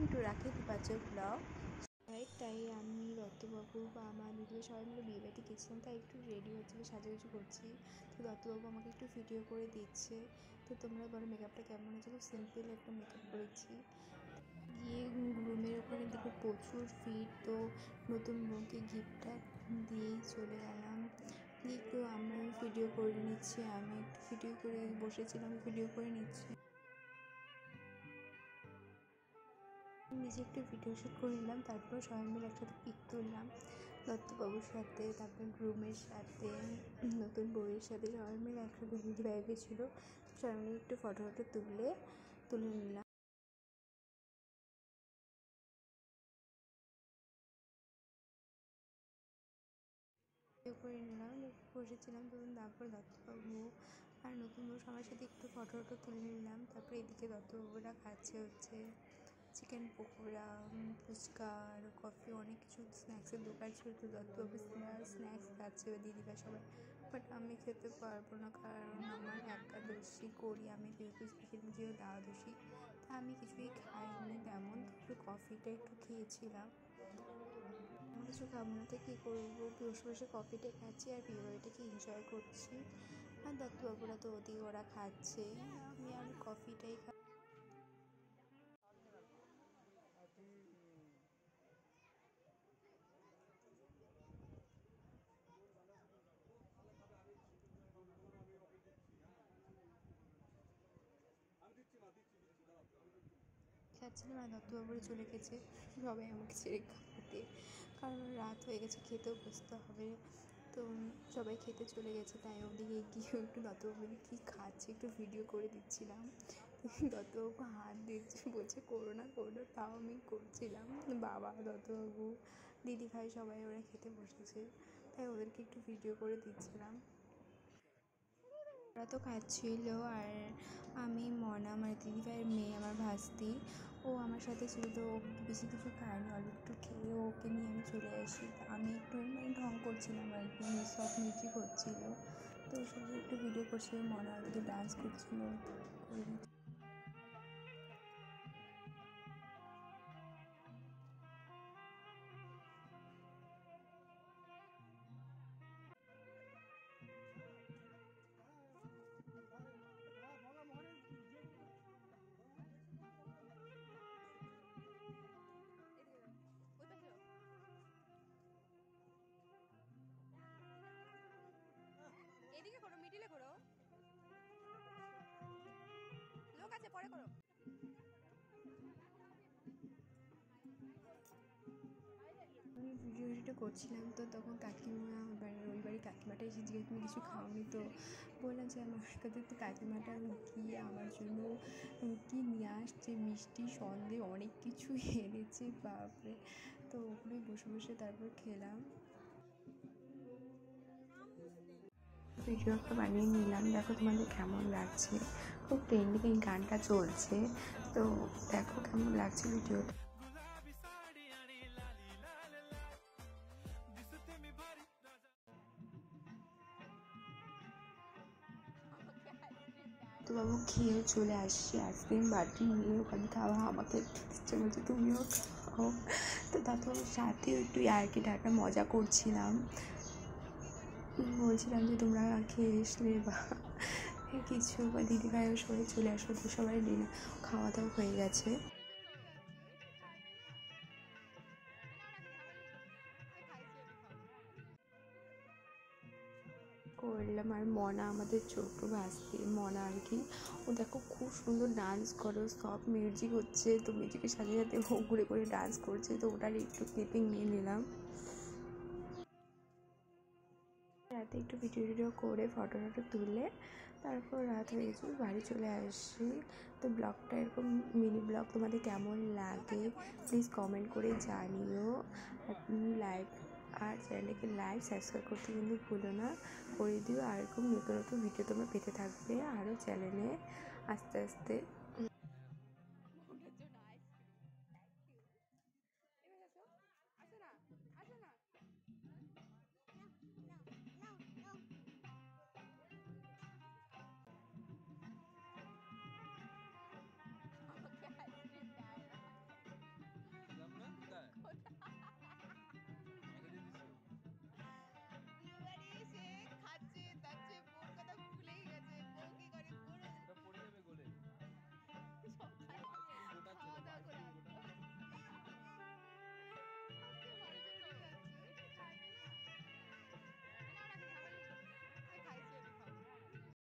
Welcome to রাখি ত্রিপাচার blog. তাই আমি দত্তবাবু বা আমার দিদি সবাই মিলে বিয়েবাড়িতে গেছিলাম, তাই একটু রেডি হচ্ছিলো, সাজুগুজু করছি। তো দত্তবাবু আমাকে একটু ভিডিও করে দিচ্ছে। তো তোমরা বলো মেকআপটা কেমন হয়েছে? খুব সিম্পল একটা মেকআপ করেছি। গিয়ে রুমের ওখানে দেখো প্রচুর ভিড়, তো নতুন বউকে গিফটটা দিয়েই চলে গেলাম। একটু আমরা ভিডিও করে নিচ্ছি, আমি একটু ভিডিও করে বসেছিলাম, ভিডিও করে নিচ্ছি। নিজে একটু ভিডিও শ্যুট করে নিলাম, তারপর সবাই মিলে একসাথে পিক তুললাম দত্তবাবুর সাথে, তারপর গ্রুমের সাথে, নতুন বউয়ের সাথে সবাই মিলে একসাথে দিদি ভাই গেছিলো। সবাই মিলে একটু ফটো তুলে নিলাম। ভিডিও করে নিলাম, বসেছিলাম তখন। তারপর দত্তবাবু আর নতুন বউ সবার সাথে একটু ফটো তুলে নিলাম। তারপরে এদিকে দত্তবাবুরা খাচ্ছে হচ্ছে চিকেন পকোড়া, ফুচকা আর কফি, অনেক কিছু স্ন্যাক্সের দোকান ছিল। তো দত্তবাবু স্ন্যাক্স খাচ্ছে বা দিদিরা সবাই, বাট আমি খেতে পারবো না, কারণ আমার একাদশী করি আমি, যেহেতু দ্বাদশী, তা আমি কিছুই খাইনি তেমন। তবে কফিটা একটু খেয়েছিলাম, আমি কিছু খাবো না, তো কী করবো, বসে বসে কফিটা খাচ্ছি আর বিয়েবাড়িটাকে এনজয় করছি। আর দত্তবাবুরা তো ওদিকে ওরা খাচ্ছে, আমি আর কফিটাই খাচ্ছিলাম। আর দত্তবাবুরা চলে গেছে সবাই আমাকে ছেড়ে খাওয়াতে, কারণ রাত হয়ে গেছে, খেতেও বসতে হবে। তো সবাই খেতে চলে গেছে, তাই ওদিকে গিয়ে একটু দত্তবাবুকে কী খাচ্ছে একটু ভিডিও করে দিচ্ছিলাম। দত্তবাবু হাত দিচ্ছে, বলছে করো না, তাও আমি করছিলাম। বাবা, দত্তবাবু, দিদি ভাই সবাই ওরা খেতে বসেছে, তাই ওদেরকে একটু ভিডিও করে দিচ্ছিলাম। ওরা তো খাচ্ছিল, আর আমি মনা, আমার দিদিভাইয়ের মেয়ে, আমার ভাস্তি, ও আমার সাথে ছিল। তো ও বেশি কিছু খায়নি, অল্প একটু খেয়ে ওকে নিয়ে আমি চলে আসি। আমি একটু ঢং করছিলাম আর কি, সব মিউজিক হচ্ছিলো, তো সবাই একটু ভিডিও করছিল। মনা ওদিকে ডান্স করছিলো। এদিকে করো, মিডিলে করো, লোক আছে পরে করো। আমি ভিডিওটা করছিলাম, তো তখন কাকিমা, ওই বাড়ির কাকিমাটা এসে জিজ্ঞেস, তুমি কিছু খাওনি? তো বললাম যে আমার কাছে তো কাকিমাটা গিয়ে আমার জন্য কী নিয়ে আসছে, মিষ্টি সন্দেহ অনেক কিছু এনেছে, বাপরে। তো ওগুলোই বসে বসে তারপর খেলাম। ভিডিও একটা বানিয়ে নিলাম, দেখো তোমাদের কেমন লাগছে। খুব ট্রেন্ডিং এই গানটা চলছে, তো দেখো কেমন লাগছে ভিডিওটা। তো বাবু খেয়েও চলে আসছি, আইসক্রিম বাটি নিয়ে ওখানে খাওয়া, আমাকে দিচ্ছে, বলছে তুমিও খাও। তো তারপর সাথেও একটু ইয়ার্কি ঠাট্টা মজা করছিলাম, বলছিলাম যে তোমরা খেয়ে আসলে বা কিছু, বা দিদিভাইও সবাই চলে আসলো, তো সবাই খাওয়া দাওয়া হয়ে গেছে। করলাম। আর মনা, আমাদের ছোট্ট ভাস্তি মনা আর কি, ও দেখো খুব সুন্দর ডান্স করে, সব মিউজিক হচ্ছে, তো মিউজিকের সাথে সাথে ও ঘুরে ঘুরে ডান্স করছে, তো ওটার একটু ক্লিপিং নিয়ে নিলাম। রাতে একটু ভিডিও করে ফটো তুলে তারপর রাত হয়ে গেছে, বাড়ি চলে আসছি। তো ব্লগটা এরকম মিনি ব্লগ তোমাদের কেমন লাগে প্লিজ কমেন্ট করে জানিও। লাইক আর চ্যানেলটাকে সাবস্ক্রাইব করতে কিন্তু ভুলো না, করে দিও। আর এরকম নতুন নতুন ভিডিও তোমরা পেতে থাকবে আরও চ্যানেলে আস্তে আস্তে।